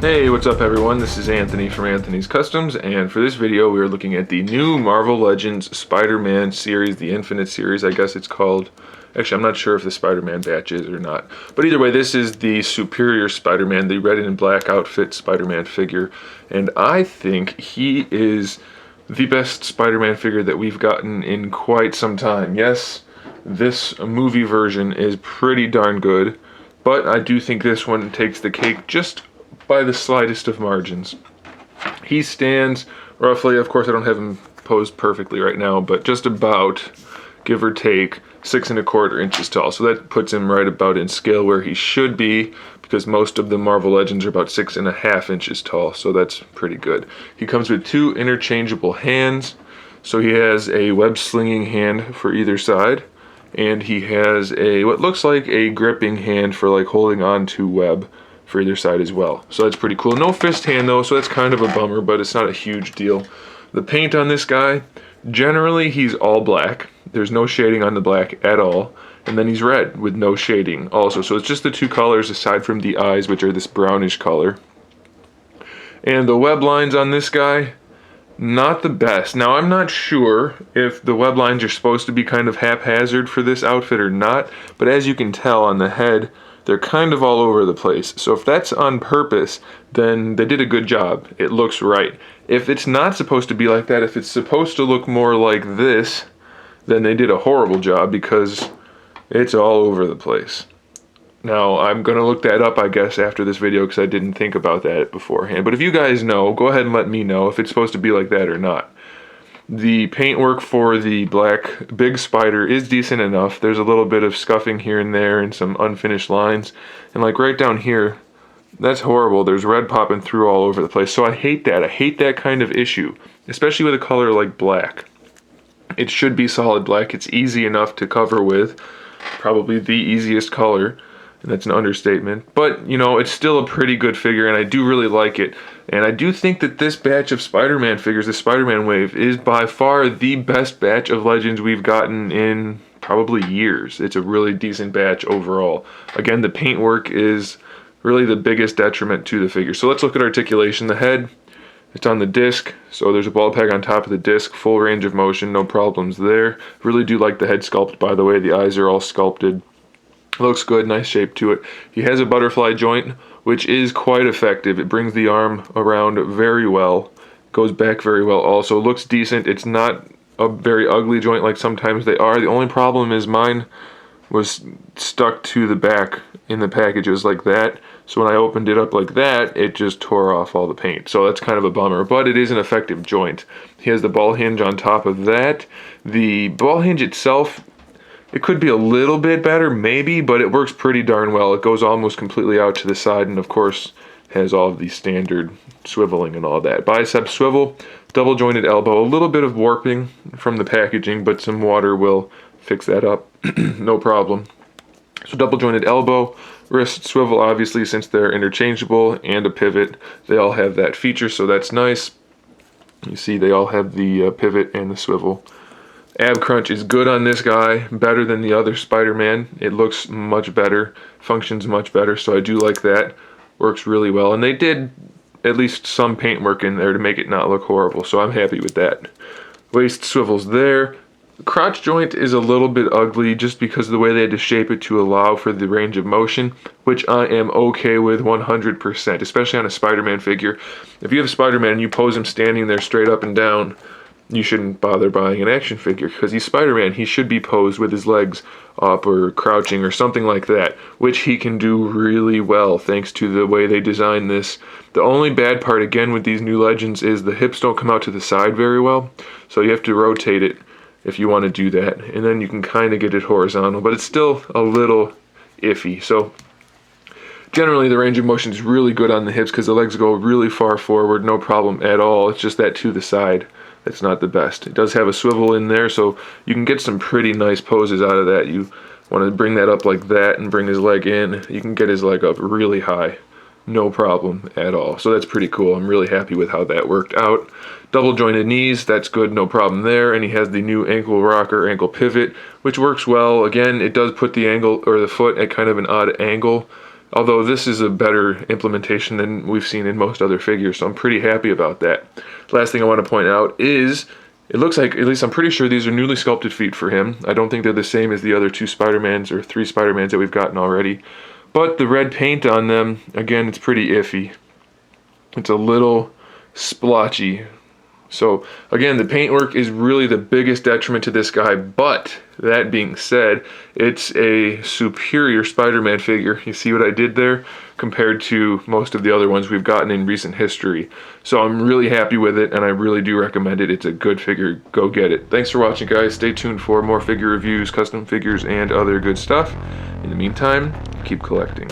Hey, what's up everyone? This is Anthony from Anthony's Customs, and for this video we are looking at the new Marvel Legends Spider-Man series, the Infinite series, I guess it's called. Actually, I'm not sure if the Spider-Man batch is or not. But either way, this is the Superior Spider-Man, the red and black outfit Spider-Man figure. And I think he is the best Spider-Man figure that we've gotten in quite some time. Yes, this movie version is pretty darn good, but I do think this one takes the cake just by the slightest of margins. He stands roughly, of course I don't have him posed perfectly right now, but just about, give or take, 6¼ inches tall. So that puts him right about in scale where he should be, because most of the Marvel Legends are about 6½ inches tall, so that's pretty good. He comes with 2 interchangeable hands, so he has a web slinging hand for either side, and he has a what looks like a gripping hand for like holding on to web for either side as well. So that's pretty cool. No fist hand though, so that's kind of a bummer, but it's not a huge deal. The paint on this guy, generally he's all black. There's no shading on the black at all. And then he's red with no shading also. So it's just the 2 colors aside from the eyes, which are this brownish color. And the web lines on this guy, not the best. Now I'm not sure if the web lines are supposed to be kind of haphazard for this outfit or not, but as you can tell on the head, they're kind of all over the place. So if that's on purpose, then they did a good job. It looks right. If it's not supposed to be like that, if it's supposed to look more like this, then they did a horrible job because it's all over the place. Now, I'm going to look that up, I guess, after this video because I didn't think about that beforehand. But if you guys know, go ahead and let me know if it's supposed to be like that or not. The paintwork for the black big spider is decent enough. There's a little bit of scuffing here and there and some unfinished lines. And like right down here, that's horrible. There's red popping through all over the place. So I hate that. I hate that kind of issue, especially with a color like black. It should be solid black. It's easy enough to cover with. Probably the easiest color. And that's an understatement, but you know, it's still a pretty good figure and I do really like it. And I do think that this batch of Spider-Man figures, the Spider-Man wave, is by far the best batch of Legends we've gotten in probably years. It's a really decent batch overall. Again, the paintwork is really the biggest detriment to the figure. So let's look at articulation. The head, it's on the disc, so there's a ball peg on top of the disc, full range of motion, no problems there. Really do like the head sculpt, by the way. The eyes are all sculpted. Looks good, nice shape to it. He has a butterfly joint, which is quite effective. It brings the arm around very well, goes back very well also. Looks decent. It's not a very ugly joint like sometimes they are. The only problem is mine was stuck to the back in the package. It was like that. So when I opened it up like that, it just tore off all the paint. So that's kind of a bummer, but it is an effective joint. He has the ball hinge on top of that. The ball hinge itself, it could be a little bit better, maybe, but it works pretty darn well. It goes almost completely out to the side and, of course, has all of the standard swiveling and all that. Bicep swivel, double jointed elbow, a little bit of warping from the packaging, but some water will fix that up. No problem. So double jointed elbow, wrist swivel, obviously, since they're interchangeable, and a pivot. They all have that feature, so that's nice. You see they all have the pivot and the swivel. Ab crunch is good on this guy, better than the other Spider-Man. It looks much better, functions much better, so I do like that. Works really well, and they did at least some paint work in there to make it not look horrible, so I'm happy with that. Waist swivels there. The crotch joint is a little bit ugly just because of the way they had to shape it to allow for the range of motion, which I am okay with 100%, especially on a Spider-Man figure. If you have Spider-Man and you pose him standing there straight up and down, you shouldn't bother buying an action figure because he's Spider-Man. He should be posed with his legs up or crouching or something like that, which he can do really well thanks to the way they designed this. The only bad part, again, with these new Legends is the hips don't come out to the side very well, so you have to rotate it if you want to do that, and then you can kind of get it horizontal, but it's still a little iffy. So generally the range of motion is really good on the hips because the legs go really far forward, no problem at all. It's just that to the side that's not the best. It does have a swivel in there, so you can get some pretty nice poses out of that. You want to bring that up like that and bring his leg in. You can get his leg up really high. No problem at all. So that's pretty cool. I'm really happy with how that worked out. Double jointed knees, that's good, no problem there. And he has the new ankle rocker, ankle pivot, which works well. Again, it does put the angle or the foot at kind of an odd angle Although this is a better implementation than we've seen in most other figures, so I'm pretty happy about that. Last thing I want to point out is, it looks like, at least I'm pretty sure these are newly sculpted feet for him. I don't think they're the same as the other 2 Spider-Mans or 3 Spider-Mans that we've gotten already. But the red paint on them, again, it's pretty iffy. It's a little splotchy. So again, the paintwork is really the biggest detriment to this guy, but that being said, it's a superior Spider-Man figure. You see what I did there? Compared to most of the other ones we've gotten in recent history. So I'm really happy with it, and I really do recommend it. It's a good figure. Go get it. Thanks for watching, guys. Stay tuned for more figure reviews, custom figures, and other good stuff. In the meantime, keep collecting.